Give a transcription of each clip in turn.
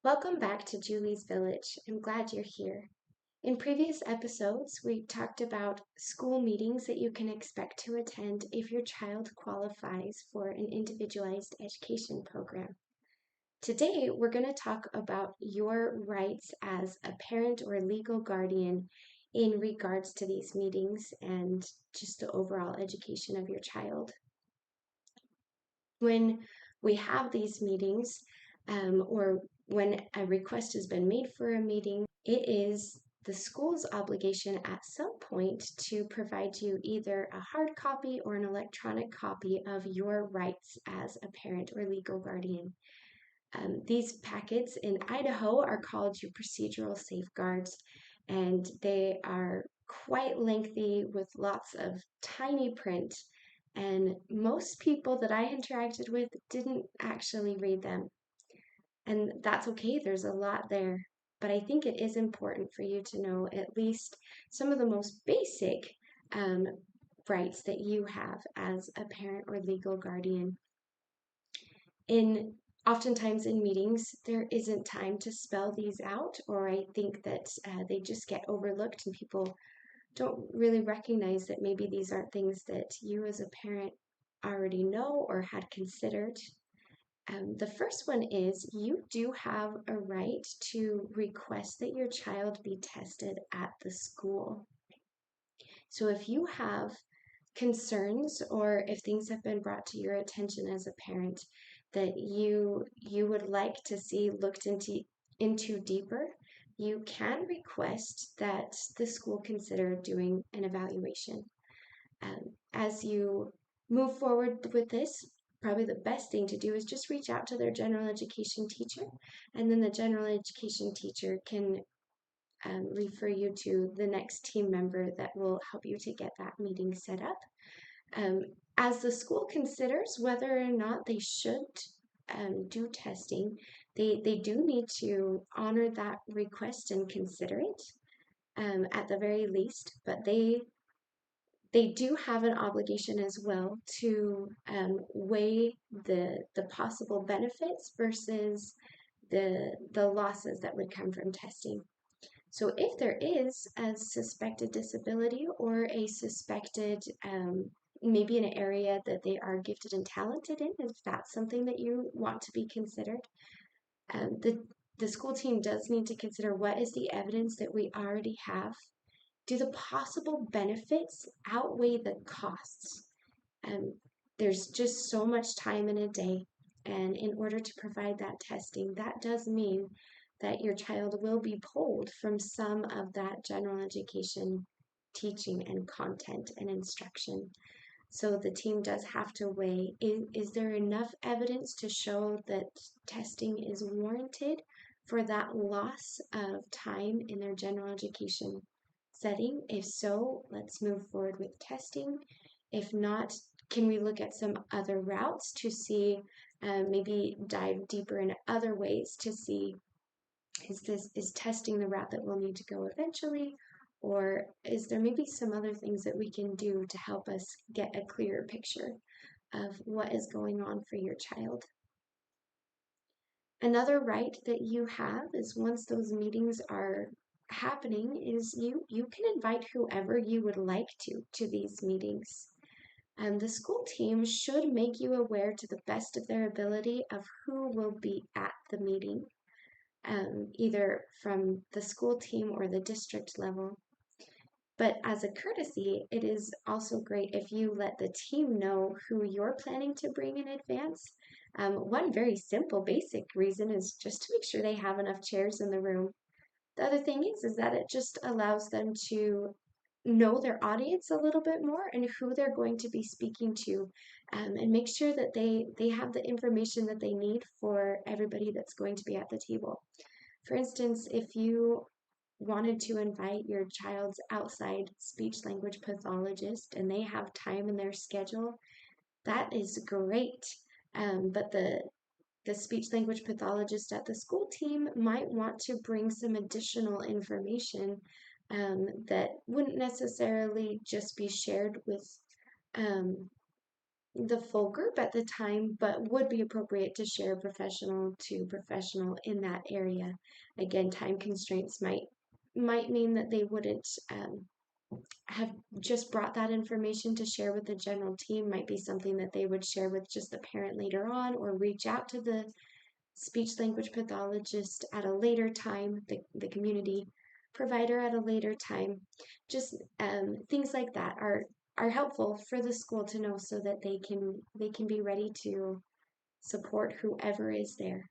Welcome back to Julie's Village. I'm glad you're here. In previous episodes, we talked about school meetings that you can expect to attend if your child qualifies for an individualized education program. Today, we're going to talk about your rights as a parent or legal guardian in regards to these meetings and just the overall education of your child. When we have these meetings, or when a request has been made for a meeting, it is the school's obligation at some point to provide you either a hard copy or an electronic copy of your rights as a parent or legal guardian. These packets in Idaho are called your procedural safeguards, and they are quite lengthy with lots of tiny print. And most people that I interacted with didn't actually read them. And that's okay, there's a lot there. But I think it is important for you to know at least some of the most basic um, rights that you have as a parent or legal guardian. In Oftentimes in meetings there isn't time to spell these out, or I think that they just get overlooked and people don't really recognize that maybe these aren't things that you as a parent already know or had considered. The first one is you do have a right to request that your child be tested at the school. So if you have concerns or if things have been brought to your attention as a parent that you would like to see looked into deeper, you can request that the school consider doing an evaluation. As you move forward with this, probably the best thing to do is just reach out to their general education teacher, and then the general education teacher can refer you to the next team member that will help you to get that meeting set up. Um, as the school considers whether or not they should do testing, they do need to honor that request and consider it at the very least, but they do have an obligation as well to weigh the possible benefits versus the losses that would come from testing. So if there is a suspected disability or a suspected maybe an area that they are gifted and talented in, if that's something that you want to be considered, um, the the school team does need to consider what is the evidence that we already have. Do the possible benefits outweigh the costs? Um, there's just so much time in a day, and in order to provide that testing, that does mean that your child will be pulled from some of that general education teaching and content and instruction. So the team does have to weigh, is there enough evidence to show that testing is warranted for that loss of time in their general education setting? If so, let's move forward with testing. If not, can we look at some other routes to see, maybe dive deeper in other ways to see, is testing the route that we'll need to go eventually, or is there maybe some other things that we can do to help us get a clearer picture of what is going on for your child? Another right that you have is once those meetings are happening is you can invite whoever you would like to these meetings. The school team should make you aware to the best of their ability of who will be at the meeting, either from the school team or the district level. But as a courtesy, it is also great if you let the team know who you're planning to bring in advance. One very simple, basic reason is just to make sure they have enough chairs in the room. The other thing is that it just allows them to know their audience a little bit more and who they're going to be speaking to, and make sure that they have the information that they need for everybody that's going to be at the table. For instance, if you wanted to invite your child's outside speech language pathologist and they have time in their schedule, that is great. But the speech language pathologist at the school team might want to bring some additional information that wouldn't necessarily just be shared with um, the full group at the time, but would be appropriate to share professional to professional in that area. Again, time constraints might mean that they wouldn't have just brought that information to share with the general team. Might be something that they would share with just the parent later on, or reach out to the speech language pathologist at a later time, the community provider at a later time. Just things like that are helpful for the school to know so that they can be ready to support whoever is there.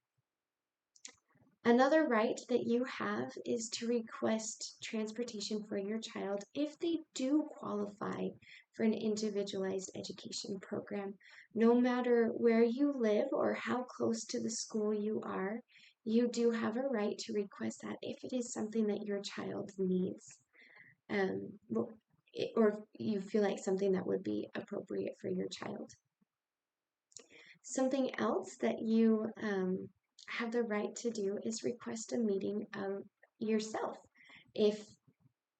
Another right that you have is to request transportation for your child if they do qualify for an individualized education program. No matter where you live or how close to the school you are, you do have a right to request that if it is something that your child needs, um, or you feel like something that would be appropriate for your child. Something else that you have the right to do is request a meeting of yourself. If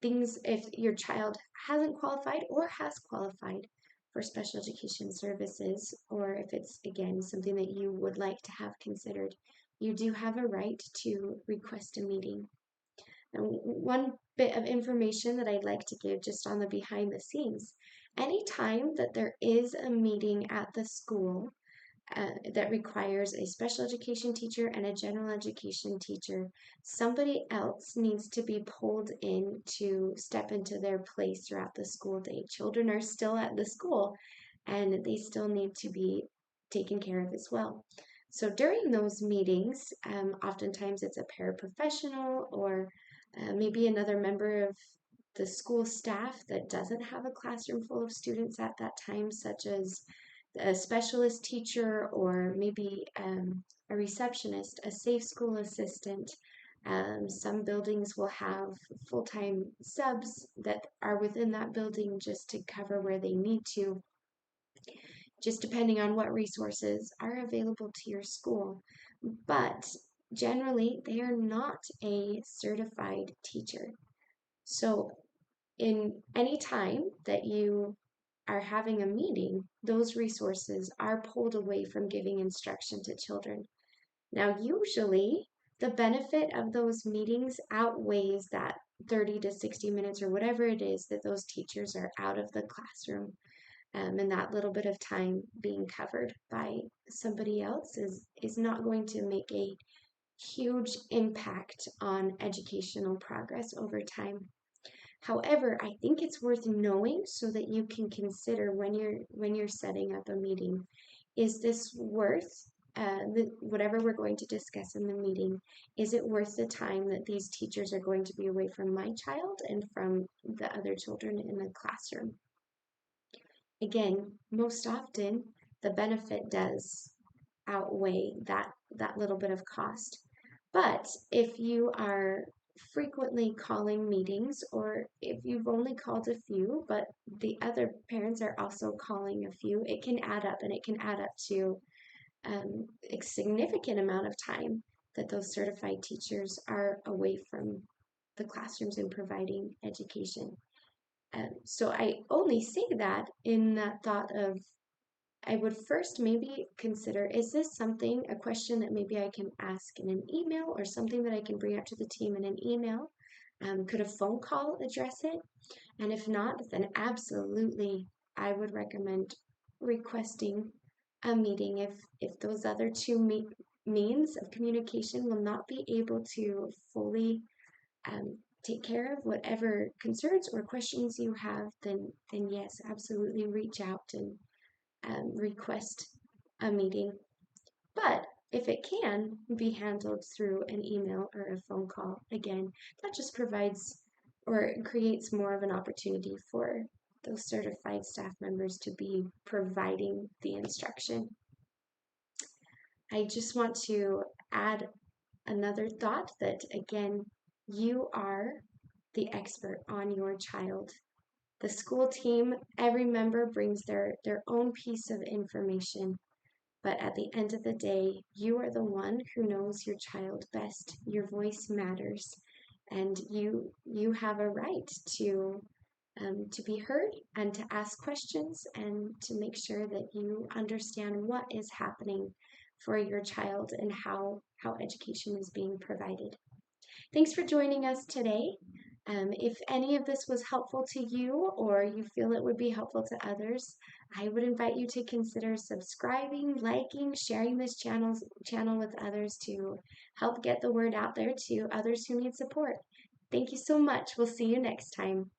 if your child hasn't qualified or has qualified for special education services, or if it's again something that you would like to have considered, you do have a right to request a meeting. And one bit of information that I'd like to give just on the behind the scenes, anytime that there is a meeting at the school that requires a special education teacher and a general education teacher, somebody else needs to be pulled in to step into their place throughout the school day. Children are still at the school and they still need to be taken care of as well. So during those meetings, oftentimes it's a paraprofessional or maybe another member of the school staff that doesn't have a classroom full of students at that time, such as a specialist teacher or maybe a receptionist, a safe school assistant. Some buildings will have full-time subs that are within that building just to cover where they need to, just depending on what resources are available to your school. But generally, they are not a certified teacher. So in any time that you are having a meeting, those resources are pulled away from giving instruction to children. Now, usually, the benefit of those meetings outweighs that 30 to 60 minutes or whatever it is that those teachers are out of the classroom. And that little bit of time being covered by somebody else is not going to make a huge impact on educational progress over time. However, I think it's worth knowing so that you can consider when you're setting up a meeting, is this worth whatever we're going to discuss in the meeting? Is it worth the time that these teachers are going to be away from my child and from the other children in the classroom? Again, most often the benefit does outweigh that little bit of cost. But if you are frequently calling meetings, or if you've only called a few, but the other parents are also calling a few, it can add up, and it can add up to a significant amount of time that those certified teachers are away from the classrooms and providing education. So I only say that in that thought of I would first maybe consider, is this something, a question that maybe I can ask in an email or something that I can bring up to the team in an email? Could a phone call address it? And if not, then absolutely I would recommend requesting a meeting if those other two means of communication will not be able to fully take care of whatever concerns or questions you have, then yes, absolutely reach out and request a meeting. But if it can be handled through an email or a phone call, again, that just provides or creates more of an opportunity for those certified staff members to be providing the instruction. I just want to add another thought that, again, you are the expert on your child. The school team, every member brings their own piece of information. But at the end of the day, you are the one who knows your child best. Your voice matters, and you have a right to to be heard and to ask questions and to make sure that you understand what is happening for your child and how education is being provided. Thanks for joining us today. If any of this was helpful to you or you feel it would be helpful to others, I would invite you to consider subscribing, liking, sharing this channel with others to help get the word out there to others who need support. Thank you so much. We'll see you next time.